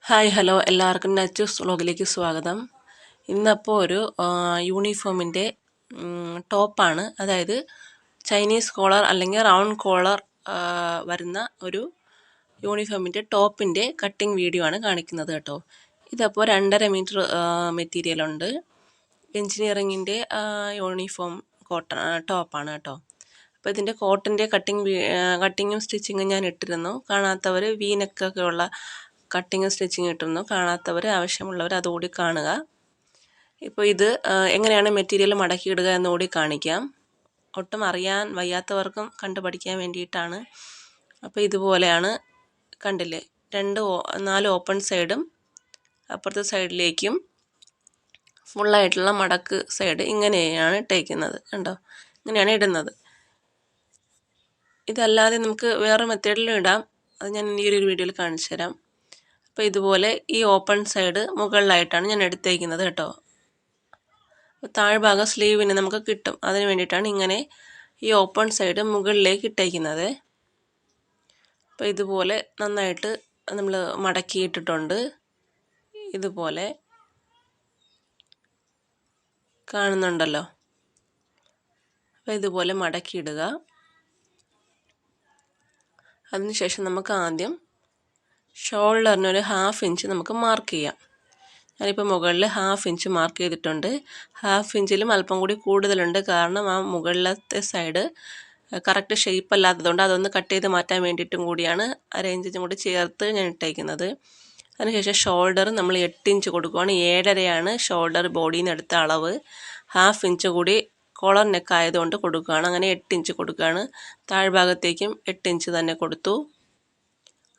Hi hello എല്ലാവർക്കും നച്ചൂസ് വ്ളോഗിലേക്ക് സ്വാഗതം. ഇന്നപ്പോൾ ഒരു യൂണിഫോമിൻ്റെ ടോപ്പാണ്, അതായത് ചൈനീസ് കോളർ അല്ലെങ്കിൽ റൗണ്ട് കോളർ വരുന്ന ഒരു യൂണിഫോമിൻ്റെ ടോപ്പിൻ്റെ കട്ടിങ് വീഡിയോ ആണ് കാണിക്കുന്നത് കേട്ടോ. ഇതപ്പോൾ 2.5 മീറ്റർ മെറ്റീരിയലുണ്ട്. എൻജിനീയറിങ്ങിൻ്റെ യൂണിഫോം ടോപ്പാണ് കേട്ടോ. അപ്പോൾ ഇതിൻ്റെ കോട്ടൻ്റെ കട്ടിങ്ങും സ്റ്റിച്ചിങ്ങും ഞാൻ ഇട്ടിരുന്നു. കാണാത്തവർ വീനക്കൊക്കെ ഉള്ള കട്ടിങ് സ്റ്റിച്ചിങ് ഇട്ടിരുന്നു. കാണാത്തവർ ആവശ്യമുള്ളവർ അതുകൂടി കാണുക. ഇപ്പോൾ ഇത് എങ്ങനെയാണ് മെറ്റീരിയൽ മടക്കിയിടുക എന്നുകൂടി കാണിക്കാം. ഒട്ടും അറിയാൻ വയ്യാത്തവർക്കും കണ്ടു പഠിക്കാൻ വേണ്ടിയിട്ടാണ്. അപ്പോൾ ഇതുപോലെയാണ്, കണ്ടില്ലേ, 4 ഓപ്പൺ സൈഡും അപ്പുറത്തെ സൈഡിലേക്കും ഫുള്ളായിട്ടുള്ള മടക്ക് സൈഡ് ഇങ്ങനെയാണ് ഇട്ടേക്കുന്നത്. കണ്ടോ, ഇങ്ങനെയാണ് ഇടുന്നത്. ഇതല്ലാതെ നമുക്ക് വേറെ മെത്തേഡിലും ഇടാം, അത് ഞാൻ ഈ ഒരു വീഡിയോയിൽ കാണിച്ചു തരാം. അപ്പോൾ ഇതുപോലെ ഈ ഓപ്പൺ സൈഡ് മുകളിലായിട്ടാണ് ഞാൻ എടുത്തേക്കുന്നത് കേട്ടോ. താഴ്ഭാഗം സ്ലീവിന് നമുക്ക് കിട്ടും, അതിന് വേണ്ടിയിട്ടാണ് ഇങ്ങനെ ഈ ഓപ്പൺ സൈഡ് മുകളിലേക്ക് ഇട്ടേക്കുന്നത്. അപ്പോൾ ഇതുപോലെ നന്നായിട്ട് നമ്മൾ മടക്കിയിട്ടിട്ടുണ്ട്. ഇതുപോലെ കാണുന്നുണ്ടല്ലോ. അപ്പോൾ ഇതുപോലെ മടക്കിയിടുക. അതിനുശേഷം നമുക്ക് ആദ്യം ഷോൾഡറിന് ഒരു 1/2 ഇഞ്ച് നമുക്ക് മാർക്ക് ചെയ്യാം. ഞാനിപ്പോൾ മുകളിൽ 1/2 ഇഞ്ച് മാർക്ക് ചെയ്തിട്ടുണ്ട്. 1/2 ഇഞ്ചിലും അല്പം കൂടി കൂടുതലുണ്ട്, കാരണം ആ മുകളിലത്തെ സൈഡ് കറക്റ്റ് ഷേപ്പ് അല്ലാത്തതുകൊണ്ട് അതൊന്ന് കട്ട് ചെയ്ത് മാറ്റാൻ വേണ്ടിയിട്ടും കൂടിയാണ് 1/2 ഇഞ്ചും കൂടി ചേർത്ത് ഞാൻ ഇട്ടേക്കുന്നത്. അതിനുശേഷം ഷോൾഡർ നമ്മൾ 8 ഇഞ്ച് കൊടുക്കുകയാണ്. 7.5 ഷോൾഡർ ബോഡിയിൽ നിന്ന് എടുത്ത അളവ്. 1/2 ഇഞ്ച് കൂടി കോളർ നെക്ക് ആയതുകൊണ്ട് കൊടുക്കുകയാണ്. അങ്ങനെ 8 ഇഞ്ച് കൊടുക്കുകയാണ്. താഴ്ഭാഗത്തേക്കും 8 ഇഞ്ച് തന്നെ കൊടുത്തു.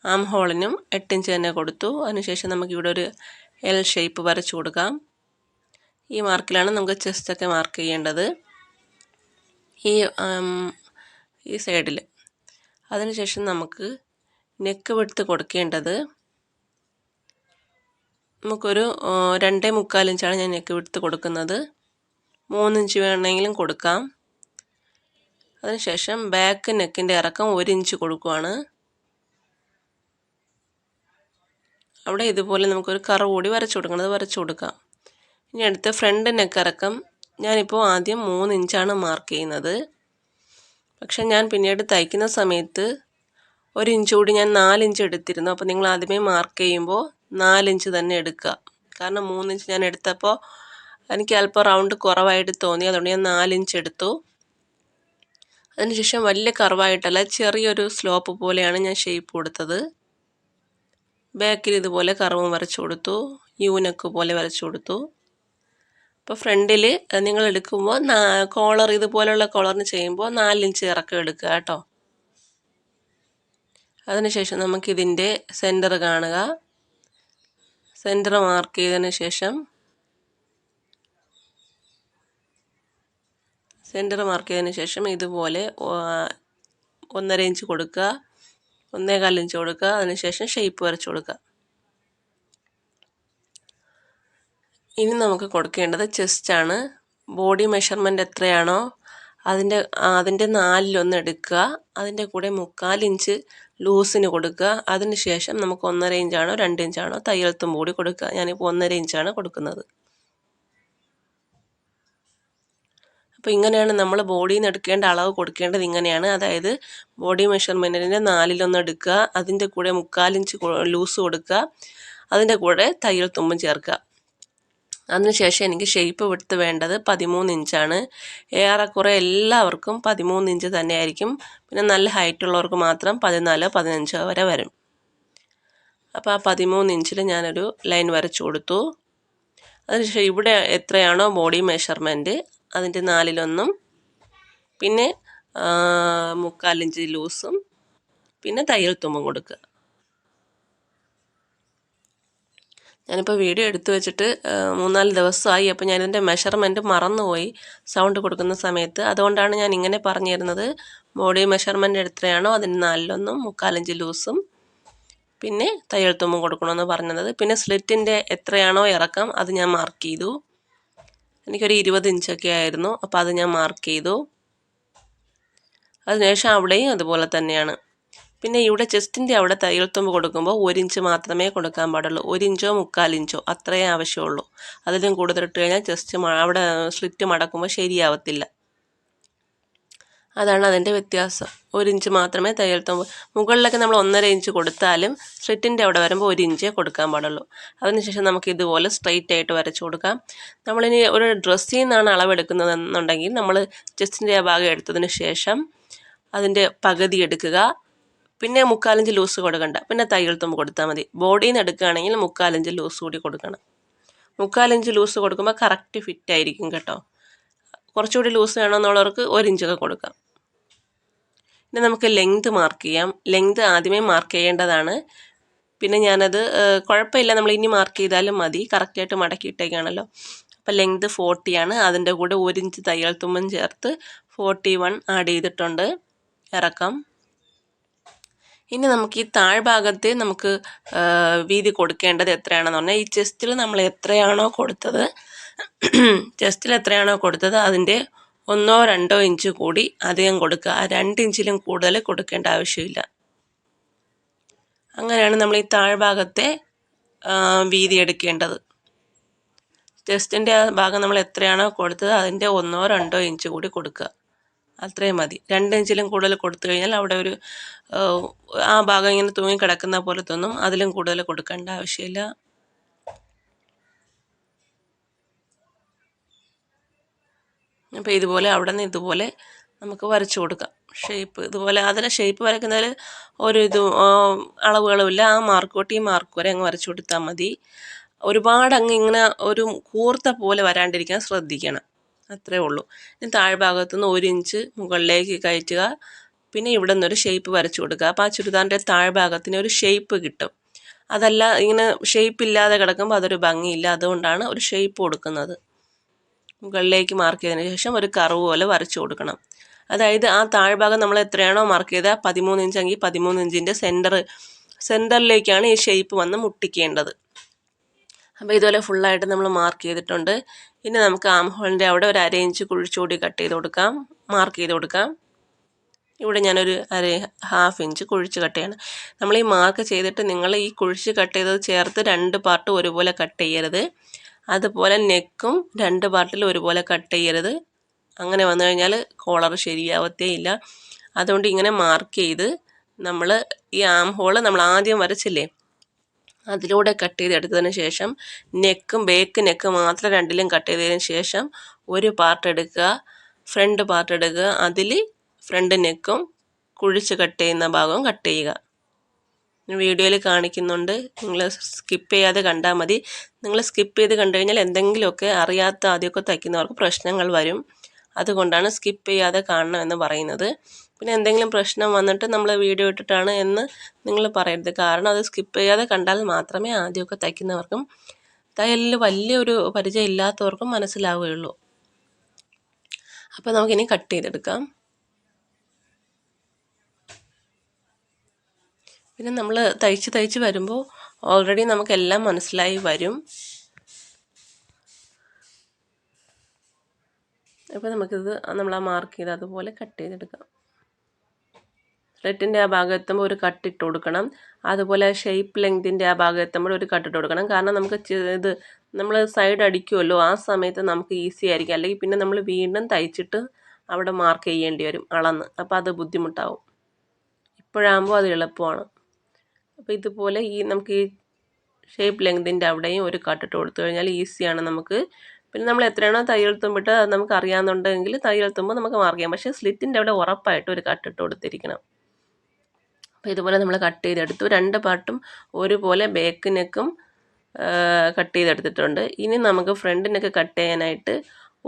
ആം ഹോളിനും 8 ഇഞ്ച് തന്നെ കൊടുത്തു. അതിനുശേഷം നമുക്കിവിടെ ഒരു എൽ ഷേപ്പ് വരച്ചു കൊടുക്കാം. ഈ മാർക്കിലാണ് നമുക്ക് ചെസ്റ്റൊക്കെ മാർക്ക് ചെയ്യേണ്ടത്, ഈ സൈഡിൽ. അതിനുശേഷം നമുക്ക് നെക്ക് വിഡ്ത്ത് കൊടുക്കേണ്ടത്, നമുക്കൊരു 2.25 ഇഞ്ചാണ് ഞാൻ നെക്ക് വിഡ്ത്ത് കൊടുക്കുന്നത്. 3 ഇഞ്ച് വേണമെങ്കിലും കൊടുക്കാം. അതിനുശേഷം ബാക്ക് നെക്കിൻ്റെ ഇറക്കം 1 ഇഞ്ച് കൊടുക്കുകയാണ്. അവിടെ ഇതുപോലെ നമുക്കൊരു കർവ് കൂടി വരച്ചു കൊടുക്കാം. ഇനി അടുത്ത ഫ്രണ്ട് നെക്ക് ഇറക്കം ഞാനിപ്പോൾ ആദ്യം 3 ഇഞ്ചാണ് മാർക്ക് ചെയ്യുന്നത്. പക്ഷെ ഞാൻ പിന്നീട് തയ്ക്കുന്ന സമയത്ത് 1 ഇഞ്ച് കൂടി ഞാൻ 4 ഇഞ്ച് എടുത്തിരുന്നു. അപ്പോൾ നിങ്ങൾ ആദ്യമേ മാർക്ക് ചെയ്യുമ്പോൾ 4 ഇഞ്ച് തന്നെ എടുക്കുക. കാരണം 3 ഇഞ്ച് ഞാൻ എടുത്തപ്പോൾ എനിക്ക് അല്പം റൗണ്ട് കുറവായിട്ട് തോന്നി, അതുകൊണ്ട് ഞാൻ 4 ഇഞ്ച് എടുത്തു. അതിനുശേഷം വലിയ കർവായിട്ടല്ല, ചെറിയൊരു സ്ലോപ്പ് പോലെയാണ് ഞാൻ ഷേപ്പ് കൊടുത്തത്. ബാക്കിൽ ഇതുപോലെ കർവും വരച്ചു കൊടുത്തു, യൂനക്ക് പോലെ വരച്ചു കൊടുത്തു. അപ്പോൾ ഫ്രണ്ടിൽ നിങ്ങൾ എടുക്കുമ്പോൾ കോളർ ഇതുപോലെയുള്ള കോളറിന് ചെയ്യുമ്പോൾ 4 ഇഞ്ച് ഇറക്കം എടുക്കുക കേട്ടോ. അതിനുശേഷം നമുക്കിതിൻ്റെ സെൻറ്റർ കാണുക. സെൻറ്റർ മാർക്ക് ചെയ്തതിന് ശേഷം ഇതുപോലെ 1.5 ഇഞ്ച് കൊടുക്കുക, 1.25 ഇഞ്ച് കൊടുക്കുക. അതിനുശേഷം ഷേപ്പ് വരച്ചു കൊടുക്കുക. ഇനി നമുക്ക് കൊടുക്കേണ്ടത് ചെസ്റ്റാണ്. ബോഡി മെഷർമെൻറ്റ് എത്രയാണോ അതിൻ്റെ 4/1 എടുക്കുക. അതിൻ്റെ കൂടെ 3/4 ഇഞ്ച് ലൂസിന് കൊടുക്കുക. അതിനുശേഷം നമുക്ക് 1.5 ഇഞ്ചാണോ 2 ഇഞ്ചാണോ തയ്യൽ തുമ്പ് കൂടി കൊടുക്കുക. ഞാനിപ്പോൾ 1.5 ഇഞ്ചാണ് കൊടുക്കുന്നത്. അപ്പോൾ ഇങ്ങനെയാണ് നമ്മൾ ബോഡിയിൽ നിന്ന് എടുക്കേണ്ട അളവ് കൊടുക്കേണ്ടത്. ഇങ്ങനെയാണ്, അതായത് ബോഡി മെഷർമെൻറ്റിൻ്റെ 4/1 എടുക്കുക, അതിൻ്റെ കൂടെ 3/4 ഇഞ്ച് ലൂസ് കൊടുക്കുക, അതിൻ്റെ കൂടെ തയ്യൽ തുമ്പും ചേർക്കുക. അതിനുശേഷം എനിക്ക് ഷേപ്പ് വിഡ്ത്ത് വേണ്ടത് 13 ഇഞ്ചാണ്. ഏറെക്കുറെ എല്ലാവർക്കും 13 ഇഞ്ച് തന്നെയായിരിക്കും. പിന്നെ നല്ല ഹൈറ്റ് ഉള്ളവർക്ക് മാത്രം 14-15 വരെ വരും. അപ്പോൾ ആ 13 ഇഞ്ചിൽ ഞാനൊരു ലൈൻ വരച്ചു കൊടുത്തു. അതിനുശേഷം ഇവിടെ എത്രയാണോ ബോഡി മെഷർമെൻറ്റ് അതിൻ്റെ 4/1, പിന്നെ 3/4 ഇഞ്ച് ലൂസും, പിന്നെ തയ്യൽ തുമ്പും കൊടുക്കുക. ഞാനിപ്പോൾ വീഡിയോ എടുത്തു വെച്ചിട്ട് 3-4 ദിവസമായി. അപ്പോൾ ഞാനിതിൻ്റെ മെഷർമെൻറ്റ് മറന്നുപോയി സൗണ്ട് കൊടുക്കുന്ന സമയത്ത്. അതുകൊണ്ടാണ് ഞാൻ ഇങ്ങനെ പറഞ്ഞു തരുന്നത്. ബോഡി മെഷർമെൻറ്റ് എത്രയാണോ അതിന് 4/1, 3/4 ഇഞ്ച് ലൂസും, പിന്നെ തയ്യൽ തുമ്പും കൊടുക്കണമെന്ന് പറഞ്ഞത്. പിന്നെ സ്ലിറ്റിൻ്റെ എത്രയാണോ ഇറക്കം അത് ഞാൻ മാർക്ക് ചെയ്തു. എനിക്കൊരു 20 ഇഞ്ചൊക്കെ ആയിരുന്നു, അപ്പോൾ അത് ഞാൻ മാർക്ക് ചെയ്തു. അതിനുശേഷം അവിടെയും അതുപോലെ തന്നെയാണ്. പിന്നെ ഇവിടെ ചെസ്റ്റിൻ്റെ അവിടെ തയ്യൽ തുമ്പ് കൊടുക്കുമ്പോൾ 1 ഇഞ്ച് മാത്രമേ കൊടുക്കാൻ പാടുള്ളൂ. 1 ഇഞ്ചോ 1/4 ഇഞ്ചോ അത്രയേ ആവശ്യമുള്ളൂ. അതിലും കൂടുതൽ ഇട്ട് കഴിഞ്ഞാൽ ചെസ്റ്റ് അവിടെ സ്ലിറ്റ് മടക്കുമ്പോൾ ശരിയാവത്തില്ല. അതാണ് അതിൻ്റെ വ്യത്യാസം. 1 ഇഞ്ച് മാത്രമേ തയ്യൽ തുമ്പ്. മുകളിലൊക്കെ നമ്മൾ 1.5 ഇഞ്ച് കൊടുത്താലും സ്ലിറ്റിൻ്റെ അവിടെ വരുമ്പോൾ 1 ഇഞ്ചേ കൊടുക്കാൻ പാടുള്ളൂ. അതിനുശേഷം നമുക്ക് ഇതുപോലെ സ്ട്രെയിറ്റ് ആയിട്ട് വരച്ചു കൊടുക്കാം. നമ്മളിനി ഒരു ഡ്രസ്സിൽ നിന്നാണ് അളവെടുക്കുന്നതെന്നുണ്ടെങ്കിൽ നമ്മൾ ചെസ്റ്റിൻ്റെ ആ ഭാഗം എടുത്തതിന് ശേഷം അതിൻ്റെ പകുതി എടുക്കുക. പിന്നെ 1/4 ഇഞ്ച് ലൂസ് കൊടുക്കണ്ട. പിന്നെ തയ്യൽ തുമ്പ് കൊടുത്താൽ മതി. ബോഡിയിൽ നിന്ന് എടുക്കുകയാണെങ്കിൽ 1/4 ഇഞ്ച് ലൂസ് കൂടി കൊടുക്കണം. 1/4 ഇഞ്ച് ലൂസ് കൊടുക്കുമ്പോൾ കറക്റ്റ് ഫിറ്റ് ആയിരിക്കും കേട്ടോ. കുറച്ചുകൂടി ലൂസ് വേണമെന്നുള്ളവർക്ക് 1 ഇഞ്ചൊക്കെ കൊടുക്കാം. ഇനി നമുക്ക് ലെങ്ത് മാർക്ക് ചെയ്യാം. ലെങ്ത് ആദ്യമേ മാർക്ക് ചെയ്യേണ്ടതാണ്. പിന്നെ ഞാനത് കുഴപ്പമില്ല, നമ്മൾ ഇനി മാർക്ക് ചെയ്താലും മതി, കറക്റ്റായിട്ട് മടക്കിയിട്ടേക്കാണല്ലോ. അപ്പോൾ ലെങ്ത് 40 ആണ്. അതിൻ്റെ കൂടെ 1 ഇഞ്ച് തയ്യൽ തുമ്പും ചേർത്ത് 41 ആഡ് ചെയ്തിട്ടുണ്ട്. ഇറക്കം. ഇനി നമുക്ക് ഈ താഴ്ഭാഗത്ത് നമുക്ക് വീതി കൊടുക്കേണ്ടത് എത്രയാണെന്ന് പറഞ്ഞാൽ, ഈ ചെസ്റ്റിൽ നമ്മൾ എത്രയാണോ കൊടുത്തത് അതിൻ്റെ 1-2 ഇഞ്ച് കൂടി അധികം കൊടുക്കുക. 2 ഇഞ്ചിലും കൂടുതൽ കൊടുക്കേണ്ട ആവശ്യമില്ല. അങ്ങനെയാണ് നമ്മൾ ഈ താഴ്ഭാഗത്തെ വീതി എടുക്കേണ്ടത്. ചെസ്റ്റിൻ്റെ ആ ഭാഗം നമ്മൾ എത്രയാണോ കൊടുത്തത് അതിൻ്റെ 1-2 ഇഞ്ച് കൂടി കൊടുക്കുക. അത്രയും മതി. 2 ഇഞ്ചിലും കൂടുതൽ കൊടുത്തു കഴിഞ്ഞാൽ അവിടെ ഒരു ആ ഭാഗം ഇങ്ങനെ തൂങ്ങി കിടക്കുന്ന പോലെ തോന്നും. അതിലും കൂടുതൽ കൊടുക്കേണ്ട ആവശ്യമില്ല. അപ്പോൾ ഇതുപോലെ അവിടെ നിന്ന് ഇതുപോലെ നമുക്ക് വരച്ചു കൊടുക്കാം. ഷേപ്പ് ഇതുപോലെ അതിലെ ഷേപ്പ് വരയ്ക്കുന്നതിൽ ഒരു അളവുകളുമില്ല. ആ മാർക്ക് തൊട്ട് ഈ മാർക്ക് വരെ അങ്ങ് വരച്ചു കൊടുത്താൽ മതി. ഒരുപാട് അങ്ങ് ഇങ്ങനെ ഒരു കൂർത്ത പോലെ വരാണ്ടിരിക്കാൻ ശ്രദ്ധിക്കണം. അത്രേ ഉള്ളൂ. ഇനി താഴ്ഭാഗത്തുനിന്ന് 1 ഇഞ്ച് മുകളിലേക്ക് കയറ്റുക. പിന്നെ ഇവിടെ നിന്നൊരു ഷേപ്പ് വരച്ചു കൊടുക്കുക. അപ്പോൾ ആ ചുരിദാറിൻ്റെ താഴ്ഭാഗത്തിന് ഒരു ഷേപ്പ് കിട്ടും. അതല്ല ഇങ്ങനെ ഷേപ്പ് ഇല്ലാതെ കിടക്കുമ്പോൾ അതൊരു ഭംഗിയില്ല. അതുകൊണ്ടാണ് ഒരു ഷേപ്പ് കൊടുക്കുന്നത്. മുകളിലേക്ക് മാർക്ക് ചെയ്തതിന് ശേഷം ഒരു കർവ് പോലെ വരച്ചു കൊടുക്കണം. അതായത് ആ താഴ്ഭാഗം നമ്മൾ എത്രയാണോ മാർക്ക് ചെയ്താൽ 13 ഇഞ്ചെങ്കിൽ 13 ഇഞ്ചിൻ്റെ സെൻറ്ററിലേക്കാണ് ഈ ഷേപ്പ് വന്ന് മുട്ടിക്കേണ്ടത്. അപ്പോൾ ഇതുപോലെ ഫുള്ളായിട്ട് നമ്മൾ മാർക്ക് ചെയ്തിട്ടുണ്ട്. ഇനി നമുക്ക് ആം ഹോളിൻ്റെ അവിടെ ഒരു 1/2 ഇഞ്ച് കുഴിച്ചുകൂടി മാർക്ക് ചെയ്ത് കൊടുക്കാം. ഇവിടെ ഞാനൊരു 1/2 ഇഞ്ച് കുഴിച്ച് കട്ട് ചെയ്യണം. നമ്മൾ ഈ മാർക്ക് ചെയ്തിട്ട് നിങ്ങൾ ഈ കുഴിച്ച് കട്ട് ചെയ്തത് ചേർത്ത് 2 പാർട്ട് ഒരുപോലെ കട്ട് ചെയ്യരുത്. അതുപോലെ നെക്കും 2 പാർട്ടിൽ ഒരുപോലെ കട്ട് ചെയ്യരുത്. അങ്ങനെ വന്നു കഴിഞ്ഞാൽ കോളർ ശരിയാവത്തേ ഇല്ല. അതുകൊണ്ട് ഇങ്ങനെ മാർക്ക് ചെയ്ത് നമ്മൾ ഈ ആം ഹോള് നമ്മൾ ആദ്യം വരച്ചില്ലേ അതിലൂടെ കട്ട് ചെയ്തെടുത്തതിന് ശേഷം ബേക്ക് നെക്ക് മാത്രം രണ്ടിലും കട്ട് ചെയ്തതിന് ശേഷം ഒരു പാർട്ട് എടുക്കുക, ഫ്രണ്ട് പാർട്ട് എടുക്കുക. അതിൽ ഫ്രണ്ട് നെക്കും കുഴിച്ച് കട്ട് ചെയ്യുന്ന ഭാഗവും കട്ട് ചെയ്യുക. വീഡിയോയിൽ കാണിക്കുന്നുണ്ട്, നിങ്ങൾ സ്കിപ്പ് ചെയ്യാതെ കണ്ടാൽ മതി. നിങ്ങൾ സ്കിപ്പ് ചെയ്ത് കണ്ടു കഴിഞ്ഞാൽ എന്തെങ്കിലുമൊക്കെ അറിയാത്ത ആദ്യമൊക്കെ തയ്ക്കുന്നവർക്ക് പ്രശ്നങ്ങൾ വരും. അതുകൊണ്ടാണ് സ്കിപ്പ് ചെയ്യാതെ കാണണമെന്ന് പറയുന്നത്. പിന്നെ എന്തെങ്കിലും പ്രശ്നം വന്നിട്ട് നമ്മൾ വീഡിയോ ഇട്ടിട്ടാണ് എന്ന് നിങ്ങൾ പറയരുത്. കാരണം അത് സ്കിപ്പ് ചെയ്യാതെ കണ്ടാൽ മാത്രമേ ആദ്യമൊക്കെ തയ്ക്കുന്നവർക്കും തയ്യലിൽ വലിയൊരു പരിചയം ഇല്ലാത്തവർക്കും മനസ്സിലാവുകയുള്ളൂ. അപ്പോൾ നമുക്കിനി കട്ട് ചെയ്തെടുക്കാം. പിന്നെ നമ്മൾ തയ്ച്ച് വരുമ്പോൾ ഓൾറെഡി നമുക്കെല്ലാം മനസ്സിലായി വരും. അപ്പോൾ നമുക്കിത് നമ്മൾ ആ മാർക്ക് ചെയ്ത് അതുപോലെ കട്ട് ചെയ്തെടുക്കാം. സ്ലിറ്റിൻ്റെ ആ ഭാഗം എത്തുമ്പോൾ ഒരു കട്ടിട്ട് കൊടുക്കണം. അതുപോലെ ഷേപ്പ് ലെങ്തിൻ്റെ ആ ഭാഗം എത്തുമ്പോൾ ഒരു കട്ടിട്ട് കൊടുക്കണം. കാരണം നമുക്ക് ഇത് നമ്മൾ സൈഡ് അടിക്കുമല്ലോ, ആ സമയത്ത് നമുക്ക് ഈസി ആയിരിക്കും. അല്ലെങ്കിൽ പിന്നെ നമ്മൾ വീണ്ടും തയ്ച്ചിട്ട് അവിടെ മാർക്ക് ചെയ്യേണ്ടി വരും അളന്ന്. അപ്പോൾ അത് ബുദ്ധിമുട്ടാവും. ഇപ്പോഴാകുമ്പോൾ അത് എളുപ്പമാണ്. അപ്പോൾ ഇതുപോലെ നമുക്ക് ഈ ഷേപ്പ് ലെങ്തിൻ്റെ അവിടെയും ഒരു കട്ടിട്ട് കൊടുത്തു കഴിഞ്ഞാൽ ഈസിയാണ് നമുക്ക്. പിന്നെ നമ്മൾ എത്രയാണോ തയ്യൽ തുമ്പിട്ട് അത് നമുക്ക് അറിയാമെന്നുണ്ടെങ്കിൽ തയ്യൽ തുമ്പ് നമുക്ക് മാർക്ക് ചെയ്യാം. പക്ഷേ സ്ലിറ്റിൻ്റെ അവിടെ ഉറപ്പായിട്ട് ഒരു കട്ടിട്ട് കൊടുത്തിരിക്കണം. അപ്പോൾ ഇതുപോലെ നമ്മൾ കട്ട് ചെയ്തെടുത്തു. 2 പാർട്ടും ഒരുപോലെ ബേക്ക് നെക്കും കട്ട് ചെയ്തെടുത്തിട്ടുണ്ട്. ഇനി നമുക്ക് ഫ്രണ്ട് നെക്ക് കട്ട് ചെയ്യാനായിട്ട്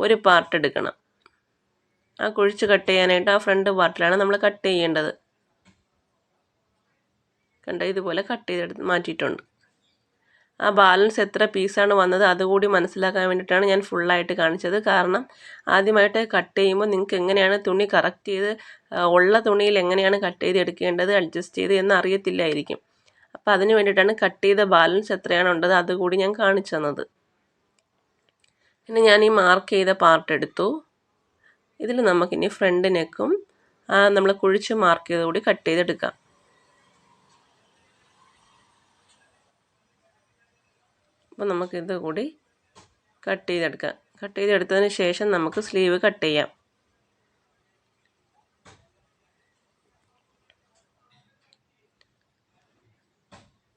ഒരു പാർട്ട് എടുക്കണം. ആ കുഴിച്ച് കട്ട് ചെയ്യാനായിട്ട് ആ ഫ്രണ്ട് പാർട്ടിലാണ് നമ്മൾ കട്ട് ചെയ്യേണ്ടത്. കണ്ടോ, ഇതുപോലെ കട്ട് ചെയ്തെടുത്ത് മാറ്റിയിട്ടുണ്ട്. ആ ബാലൻസ് എത്ര പീസാണ് വന്നത് അതുകൂടി മനസ്സിലാക്കാൻ വേണ്ടിയിട്ടാണ് ഞാൻ ഫുള്ളായിട്ട് കാണിച്ചത്. കാരണം ആദ്യമായിട്ട് കട്ട് ചെയ്യുമ്പോൾ നിങ്ങൾക്ക് എങ്ങനെയാണ് തുണി കറക്റ്റ് ചെയ്ത് ഉള്ള തുണിയിൽ എങ്ങനെയാണ് കട്ട് ചെയ്ത് എടുക്കേണ്ടത് അഡ്ജസ്റ്റ് ചെയ്ത് എന്ന് അറിയത്തില്ലായിരിക്കും. അപ്പോൾ അതിന് വേണ്ടിയിട്ടാണ് കട്ട് ചെയ്ത ബാലൻസ് എത്രയാണ് ഉള്ളത് അതുകൂടി ഞാൻ കാണിച്ചു തന്നത്. പിന്നെ ഞാൻ ഈ മാർക്ക് ചെയ്ത പാർട്ട് എടുത്തു. ഇതിൽ നമുക്കിനി ഫ്രണ്ട് നെക്കും നമ്മൾ കുഴിച്ച് മാർക്ക് ചെയ്ത് കൂടി കട്ട് ചെയ്തെടുക്കാം. അപ്പോൾ നമുക്കിത് കൂടി കട്ട് ചെയ്തെടുക്കാം. കട്ട് ചെയ്തെടുത്തതിന് ശേഷം നമുക്ക് സ്ലീവ് കട്ട് ചെയ്യാം.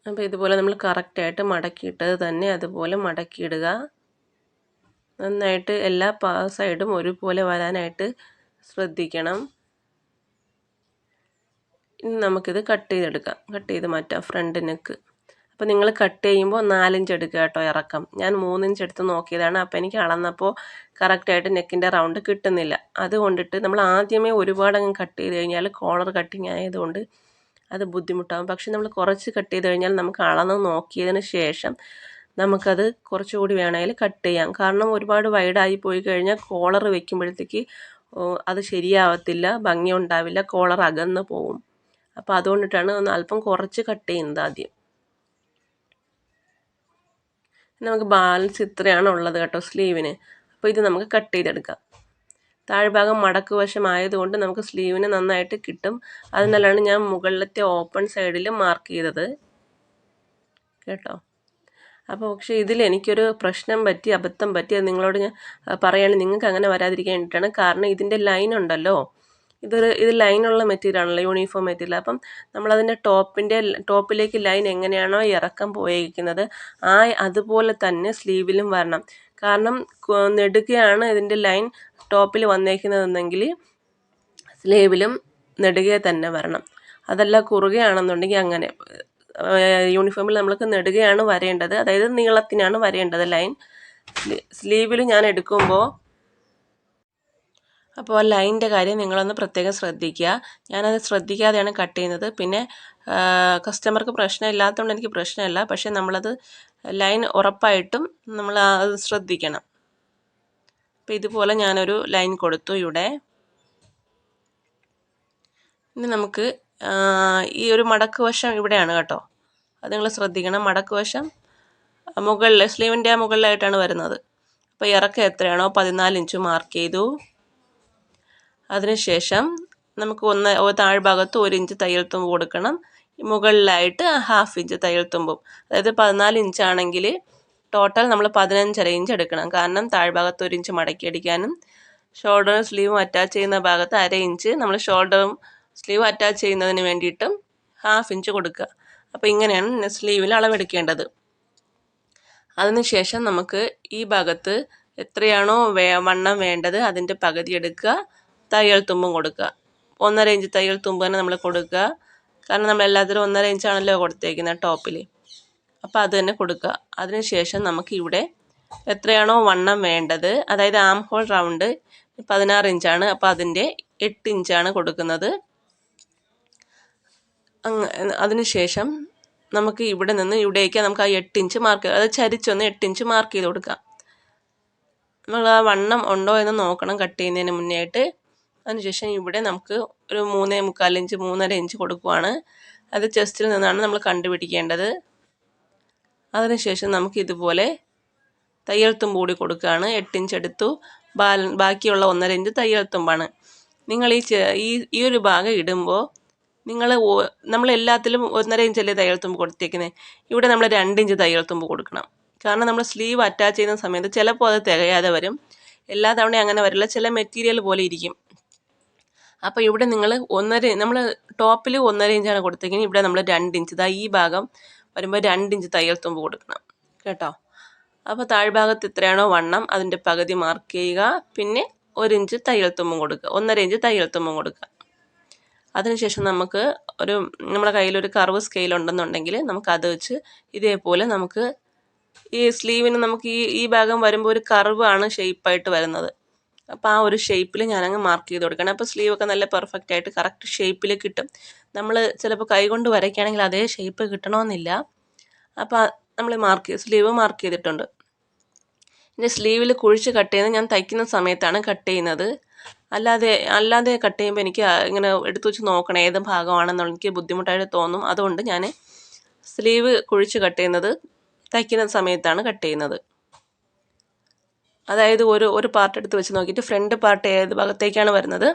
അപ്പോൾ ഇതുപോലെ നമ്മൾ കറക്റ്റായിട്ട് മടക്കിയിട്ടത് തന്നെ അതുപോലെ മടക്കിയിടുക. നന്നായിട്ട് എല്ലാ സൈഡും ഒരുപോലെ വരാനായിട്ട് ശ്രദ്ധിക്കണം. ഇനി നമുക്കിത് കട്ട് ചെയ്തെടുക്കാം. കട്ട് ചെയ്ത് മാറ്റാം ഫ്രണ്ട് നെക്ക്. അപ്പോൾ നിങ്ങൾ കട്ട് ചെയ്യുമ്പോൾ 4 ഇഞ്ച് എടുക്കുക കേട്ടോ ഇറക്കം. ഞാൻ 3 ഇഞ്ച് എടുത്ത് നോക്കിയതാണ്. അപ്പോൾ എനിക്ക് അളന്നപ്പോൾ കറക്റ്റായിട്ട് നെക്കിൻ്റെ റൗണ്ട് കിട്ടുന്നില്ല. അതുകൊണ്ടിട്ട് നമ്മൾ ആദ്യമേ ഒരുപാടങ്ങ് കട്ട് ചെയ്ത് കഴിഞ്ഞാൽ കോളർ കട്ടിങ് ആയതുകൊണ്ട് അത് ബുദ്ധിമുട്ടാകും. പക്ഷെ നമ്മൾ കുറച്ച് കട്ട് ചെയ്ത് കഴിഞ്ഞാൽ നമുക്ക് അളന്ന് നോക്കിയതിന് ശേഷം നമുക്കത് കുറച്ചുകൂടി വേണമെങ്കിൽ കട്ട് ചെയ്യാം. കാരണം ഒരുപാട് വൈഡായി പോയി കഴിഞ്ഞാൽ കോളർ വെക്കുമ്പോഴത്തേക്ക് അത് ശരിയാവത്തില്ല, ഭംഗി ഉണ്ടാവില്ല, കോളർ അകന്ന് പോവും. അപ്പോൾ അതുകൊണ്ടിട്ടാണ് ഒന്ന് അല്പം കുറച്ച് കട്ട് ചെയ്യുന്നത് ആദ്യം. നമുക്ക് ബാലൻസ് ഇത്രയാണ് ഉള്ളത് കേട്ടോ സ്ലീവിന്. അപ്പോൾ ഇത് നമുക്ക് കട്ട് ചെയ്തെടുക്കാം. താഴ്ഭാഗം മടക്ക് വശമായതുകൊണ്ട് നമുക്ക് സ്ലീവിന് നന്നായിട്ട് കിട്ടും. അതിനാലാണ് ഞാൻ മുകളിലത്തെ ഓപ്പൺ സൈഡിൽ മാർക്ക് ചെയ്തത് കേട്ടോ. അപ്പോൾ പക്ഷേ ഇതിൽ എനിക്കൊരു പ്രശ്നം പറ്റി, അബദ്ധം പറ്റി. അത് നിങ്ങളോട് ഞാൻ പറയുകയാണ്, നിങ്ങൾക്ക് അങ്ങനെ വരാതിരിക്കാൻ വേണ്ടിയിട്ടാണ്. കാരണം ഇതിൻ്റെ ലൈൻ ഉണ്ടല്ലോ, ഇത് ലൈനുള്ള മെറ്റീരിയലാണല്ലോ, യൂണിഫോം മെറ്റീരിയൽ. അപ്പം നമ്മളതിൻ്റെ ടോപ്പിലേക്ക് ലൈൻ എങ്ങനെയാണോ ഇറക്കം പോയിരിക്കുന്നത് അതുപോലെ തന്നെ സ്ലീവിലും വരണം. കാരണം നെടുകയാണ് ഇതിൻ്റെ ലൈൻ ടോപ്പിൽ വന്നേക്കുന്നതെന്നെങ്കിൽ സ്ലീവിലും നെടുകെ തന്നെ വരണം. അതല്ല കുറുകയാണെന്നുണ്ടെങ്കിൽ അങ്ങനെ. യൂണിഫോമിൽ നമ്മൾക്ക് നെടുകയാണ് വരേണ്ടത്, അതായത് നീളത്തിനാണ് വരേണ്ടത് ലൈൻ. സ്ലീവിൽ ഞാൻ എടുക്കുമ്പോൾ അപ്പോൾ ലൈനിൻ്റെ കാര്യം നിങ്ങളൊന്ന് പ്രത്യേകം ശ്രദ്ധിക്കുക. ഞാനത് ശ്രദ്ധിക്കാതെയാണ് കട്ട് ചെയ്യുന്നത്. പിന്നെ കസ്റ്റമർക്ക് പ്രശ്നമില്ലാത്തതുകൊണ്ട് എനിക്ക് പ്രശ്നമില്ല. പക്ഷേ നമ്മളത് ലൈൻ ഉറപ്പായിട്ടും നമ്മൾ അത് ശ്രദ്ധിക്കണം. അപ്പോൾ ഇതുപോലെ ഞാനൊരു ലൈൻ കൊടുത്തു ഇവിടെ. ഇനി നമുക്ക് ഈ ഒരു മടക്ക് വശം ഇവിടെയാണ് കേട്ടോ, അത് നിങ്ങൾ ശ്രദ്ധിക്കണം. മടക്ക് വശം മുകളിൽ സ്ലീവിൻ്റെ മുകളിലായിട്ടാണ് വരുന്നത്. അപ്പോൾ ഇറക്കം എത്രയാണോ 14 ഇഞ്ച് മാർക്ക് ചെയ്തു. അതിനുശേഷം നമുക്ക് താഴ്ഭാഗത്ത് 1 ഇഞ്ച് തയ്യൽ തുമ്പ് കൊടുക്കണം. മുകളിലായിട്ട് 1/2 ഇഞ്ച് തയ്യൽ തുമ്പും. അതായത് 14 ഇഞ്ചാണെങ്കിൽ ടോട്ടൽ നമ്മൾ 15.5 ഇഞ്ച് എടുക്കണം. കാരണം താഴ്ഭാഗത്ത് 1 ഇഞ്ച് മടക്കി അടിക്കാനും ഷോൾഡറും സ്ലീവും അറ്റാച്ച് ചെയ്യുന്ന ഭാഗത്ത് 1/2 ഇഞ്ച് നമ്മൾ ഷോൾഡറും സ്ലീവ് അറ്റാച്ച് ചെയ്യുന്നതിന് വേണ്ടിയിട്ടും 1/2 ഇഞ്ച് കൊടുക്കുക. അപ്പോൾ ഇങ്ങനെയാണ് സ്ലീവിൽ അളവെടുക്കേണ്ടത്. അതിനുശേഷം നമുക്ക് ഈ ഭാഗത്ത് എത്രയാണോ വണ്ണം വേണ്ടത് അതിൻ്റെ പകുതി എടുക്കുക, തയ്യൽ തുമ്പും കൊടുക്കുക. 1.5 ഇഞ്ച് തയ്യൽ തുമ്പ് തന്നെ നമ്മൾ കൊടുക്കുക. കാരണം നമ്മൾ എല്ലാത്തിലും 1.5 ഇഞ്ചാണല്ലോ കൊടുത്തേക്കുന്നത് ടോപ്പിൽ. അപ്പോൾ അത് തന്നെ കൊടുക്കുക. അതിനുശേഷം നമുക്ക് ഇവിടെ എത്രയാണോ വണ്ണം വേണ്ടത്, അതായത് ആം ഹോൾ റൗണ്ട് 16 ഇഞ്ചാണ്, അപ്പോൾ അതിൻ്റെ 8 ഇഞ്ചാണ് കൊടുക്കുന്നത്. അതിനുശേഷം നമുക്ക് ഇവിടെ നിന്ന് ഇവിടേക്ക് നമുക്ക് ആ 8 ഇഞ്ച് മാർക്ക്, അത് ചരിച്ചൊന്ന് 8 ഇഞ്ച് മാർക്ക് ചെയ്ത് കൊടുക്കാം. നമ്മൾ ആ വണ്ണം ഉണ്ടോ എന്ന് നോക്കണം കട്ട് ചെയ്യുന്നതിന് മുന്നേ ആയിട്ട്. അതിനുശേഷം ഇവിടെ നമുക്ക് ഒരു 3.25 ഇഞ്ച് 3.5 ഇഞ്ച് കൊടുക്കുവാണ്. അത് ചെസ്റ്റിൽ നിന്നാണ് നമ്മൾ കണ്ടുപിടിക്കേണ്ടത്. അതിനുശേഷം നമുക്ക് ഇതുപോലെ തയ്യൽ തുമ്പ് കൂടി കൊടുക്കുകയാണ്. 8 ഇഞ്ച് എടുത്തു, ബാക്കിയുള്ള 1.5 ഇഞ്ച് തയ്യൽ തുമ്പാണ്. നിങ്ങൾ ഈ ഒരു ഭാഗം ഇടുമ്പോൾ നമ്മൾ എല്ലാത്തിലും 1.5 ഇഞ്ചല്ലേ തയ്യൽ തുമ്പ് കൊടുത്തേക്കുന്നത്. ഇവിടെ നമ്മൾ 2 ഇഞ്ച് തയ്യൽ തുമ്പ് കൊടുക്കണം. കാരണം നമ്മൾ സ്ലീവ് അറ്റാച്ച് ചെയ്യുന്ന സമയത്ത് ചിലപ്പോൾ അത് തികയാതെ വരും. എല്ലാ തവണയും അങ്ങനെ വരില്ല, ചില മെറ്റീരിയൽ പോലെ ഇരിക്കും. അപ്പോൾ ഇവിടെ നമ്മൾ ടോപ്പിൽ 1.5 ഇഞ്ചാണ് കൊടുത്തേക്കുന്നത്. ഇവിടെ നമ്മൾ 2 ഇഞ്ച്, ഈ ഭാഗം വരുമ്പോൾ 2 ഇഞ്ച് തയ്യൽ തുമ്പ് കൊടുക്കണം കേട്ടോ. അപ്പോൾ താഴ്ഭാഗത്ത് എത്രയാണോ വണ്ണം അതിൻ്റെ പകുതി മാർക്ക് ചെയ്യുക. പിന്നെ 1 ഇഞ്ച് തയ്യൽ തുമ്പും കൊടുക്കുക, 1.5 ഇഞ്ച് തയ്യൽ തുമ്പും കൊടുക്കുക. അതിനുശേഷം നമുക്ക് നമ്മുടെ കയ്യിലൊരു കർവ് സ്കെയിൽ ഉണ്ടെന്നുണ്ടെങ്കിൽ നമുക്കത് വെച്ച് ഇതേപോലെ നമുക്ക് ഈ സ്ലീവിന് നമുക്ക് ഈ ഭാഗം വരുമ്പോൾ ഒരു കർവാണ് ഷേപ്പായിട്ട് വരുന്നത്. അപ്പോൾ ആ ഒരു ഷേപ്പിൽ ഞാനങ്ങ് മാർക്ക് ചെയ്ത് കൊടുക്കണം. അപ്പോൾ സ്ലീവൊക്കെ നല്ല പെർഫെക്റ്റ് ആയിട്ട് കറക്റ്റ് ഷേപ്പിൽ കിട്ടും. നമ്മൾ ചിലപ്പോൾ കൈകൊണ്ട് വരയ്ക്കുകയാണെങ്കിൽ അതേ ഷേപ്പ് കിട്ടണമെന്നില്ല. അപ്പോൾ നമ്മൾ സ്ലീവ് മാർക്ക് ചെയ്തിട്ടുണ്ട്. ഇനി സ്ലീവിൽ കുഴിച്ച് കട്ട് ചെയ്യുന്നത് ഞാൻ തയ്ക്കുന്ന സമയത്താണ് കട്ട് ചെയ്യുന്നത്. അല്ലാതെ കട്ട് ചെയ്യുമ്പോൾ എനിക്ക് ഇങ്ങനെ എടുത്തു വെച്ച് നോക്കണം ഏത് ഭാഗമാണെന്നുള്ള എനിക്ക് ബുദ്ധിമുട്ടായിട്ട് തോന്നും. അതുകൊണ്ട് ഞാൻ സ്ലീവ് കുഴിച്ച് കട്ട് ചെയ്യുന്നത് തയ്ക്കുന്ന സമയത്താണ് കട്ട് ചെയ്യുന്നത്. അതായത് ഒരു പാർട്ട് എടുത്ത് വെച്ച് നോക്കിയിട്ട് ഫ്രണ്ട് പാർട്ട് ഏത് ഭാഗത്തേക്കാണ് വരുന്നത്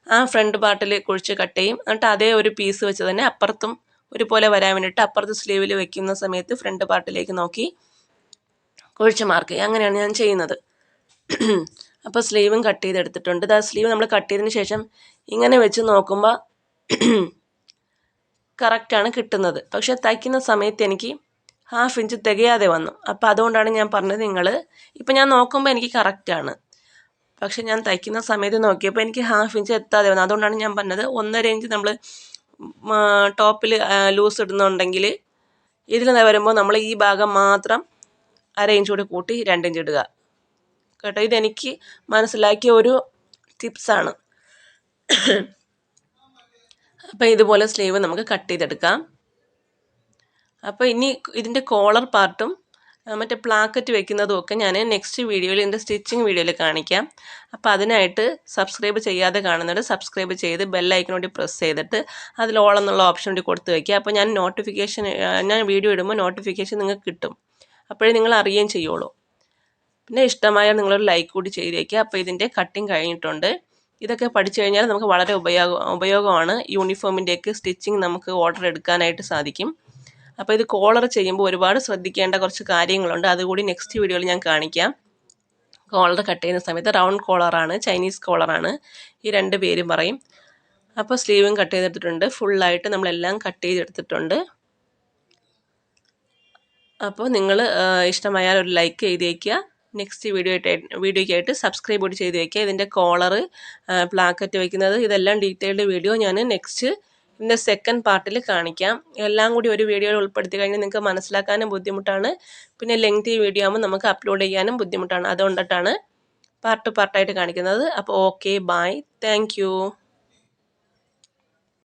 ആ ഫ്രണ്ട് പാർട്ടിൽ കുഴിച്ച് കട്ട് ചെയ്യും. എന്നിട്ട് അതേ ഒരു പീസ് വെച്ച് തന്നെ അപ്പുറത്തും ഒരുപോലെ വരാൻ വേണ്ടിയിട്ട് അപ്പുറത്ത് സ്ലീവിൽ വെക്കുന്ന സമയത്ത് ഫ്രണ്ട് പാർട്ടിലേക്ക് നോക്കി ഒഴിച്ച് മാർക്ക് ചെയ്യുക. അങ്ങനെയാണ് ഞാൻ ചെയ്യുന്നത്. അപ്പോൾ സ്ലീവും കട്ട് ചെയ്തെടുത്തിട്ടുണ്ട്. ആ സ്ലീവ് നമ്മൾ കട്ട് ചെയ്തതിന് ശേഷം ഇങ്ങനെ വെച്ച് നോക്കുമ്പോൾ കറക്റ്റാണ് കിട്ടുന്നത്. പക്ഷേ തയ്ക്കുന്ന സമയത്ത് എനിക്ക് ½ ഇഞ്ച് തികയാതെ വന്നു. അപ്പോൾ അതുകൊണ്ടാണ് ഞാൻ പറഞ്ഞത് ഇപ്പം ഞാൻ നോക്കുമ്പോൾ എനിക്ക് കറക്റ്റാണ്. പക്ഷെ ഞാൻ തയ്ക്കുന്ന സമയത്ത് നോക്കിയപ്പോൾ എനിക്ക് ½ ഇഞ്ച് എത്താതെ വന്നു. അതുകൊണ്ടാണ് ഞാൻ പറഞ്ഞത് 1.5 ഇഞ്ച് നമ്മൾ ടോപ്പിൽ ലൂസ് ഇടുന്നുണ്ടെങ്കിൽ ഇതിൽ വരുമ്പോൾ നമ്മൾ ഈ ഭാഗം മാത്രം 1/2 ഇഞ്ച് കൂടി കൂട്ടി 2 ഇഞ്ച് ഇടുക കേട്ടോ. ഇതെനിക്ക് മനസ്സിലാക്കിയ ഒരു ടിപ്സാണ്. അപ്പോൾ ഇതുപോലെ സ്ലീവ് നമുക്ക് കട്ട് ചെയ്തെടുക്കാം. അപ്പോൾ ഇനി ഇതിൻ്റെ കോളർ പാർട്ടും മറ്റേ പ്ലാക്കറ്റ് വെക്കുന്നതും ഒക്കെ ഞാൻ നെക്സ്റ്റ് വീഡിയോയിൽ എൻ്റെ സ്റ്റിച്ചിങ് വീഡിയോയിൽ കാണിക്കാം. അപ്പോൾ അതിനായിട്ട് സബ്സ്ക്രൈബ് ചെയ്യാതെ കാണുന്നത് സബ്സ്ക്രൈബ് ചെയ്ത് ബെല്ലൈക്കനോട് പ്രസ് ചെയ്തിട്ട് അതിൽ ഓൾ എന്നുള്ള ഓപ്ഷൻ കൂടി കൊടുത്ത് വയ്ക്കുക. അപ്പോൾ ഞാൻ വീഡിയോ ഇടുമ്പോൾ നോട്ടിഫിക്കേഷൻ നിങ്ങൾക്ക് കിട്ടും. അപ്പോഴേ നിങ്ങൾ അറിയുകയും ചെയ്യുള്ളൂ. പിന്നെ ഇഷ്ടമായാൽ നിങ്ങളൊരു ലൈക്ക് കൂടി ചെയ്ത് വയ്ക്കുക. അപ്പോൾ ഇതിൻ്റെ കട്ടിങ് കഴിഞ്ഞിട്ടുണ്ട്. ഇതൊക്കെ പഠിച്ചു കഴിഞ്ഞാൽ നമുക്ക് വളരെ ഉപയോഗമാണ്. യൂണിഫോമിൻ്റെയൊക്കെ സ്റ്റിച്ചിങ് നമുക്ക് ഓർഡർ എടുക്കാനായിട്ട് സാധിക്കും. അപ്പോൾ ഇത് കോളർ ചെയ്യുമ്പോൾ ഒരുപാട് ശ്രദ്ധിക്കേണ്ട കുറച്ച് കാര്യങ്ങളുണ്ട്. അതുകൂടി നെക്സ്റ്റ് വീഡിയോയിൽ ഞാൻ കാണിക്കാം. കോളർ കട്ട് ചെയ്യുന്ന സമയത്ത് റൗണ്ട് കോളറാണ്, ചൈനീസ് കോളറാണ്, ഈ 2 പേരും പറയും. അപ്പോൾ സ്ലീവും കട്ട് ചെയ്തെടുത്തിട്ടുണ്ട്. ഫുള്ളായിട്ട് നമ്മളെല്ലാം കട്ട് ചെയ്തെടുത്തിട്ടുണ്ട്. അപ്പോൾ നിങ്ങൾ ഇഷ്ടമായാൽ ഒരു ലൈക്ക് ചെയ്ത് വയ്ക്കുക. നെക്സ്റ്റ് വീഡിയോയ്ക്കായിട്ട് സബ്സ്ക്രൈബ് കൂടി ചെയ്ത് വയ്ക്കുക. ഇതിൻ്റെ കോളർ, പ്ലാക്കറ്റ് വയ്ക്കുന്നത്, ഇതെല്ലാം ഡീറ്റെയിൽഡ് വീഡിയോ ഞാൻ നെക്സ്റ്റ് ഇതിൻ്റെ സെക്കൻഡ് പാർട്ടിൽ കാണിക്കാം. എല്ലാം കൂടി ഒരു വീഡിയോയിൽ ഉൾപ്പെടുത്തി കഴിഞ്ഞാൽ നിങ്ങൾക്ക് മനസ്സിലാക്കാനും ബുദ്ധിമുട്ടാണ്. പിന്നെ ലെങ്തി വീഡിയോ ആകുമ്പോൾ നമുക്ക് അപ്ലോഡ് ചെയ്യാനും ബുദ്ധിമുട്ടാണ്. അതുകൊണ്ടിട്ടാണ് പാർട്ടായിട്ട് കാണിക്കുന്നത്. അപ്പോൾ ഓക്കെ, ബൈ, താങ്ക് യു.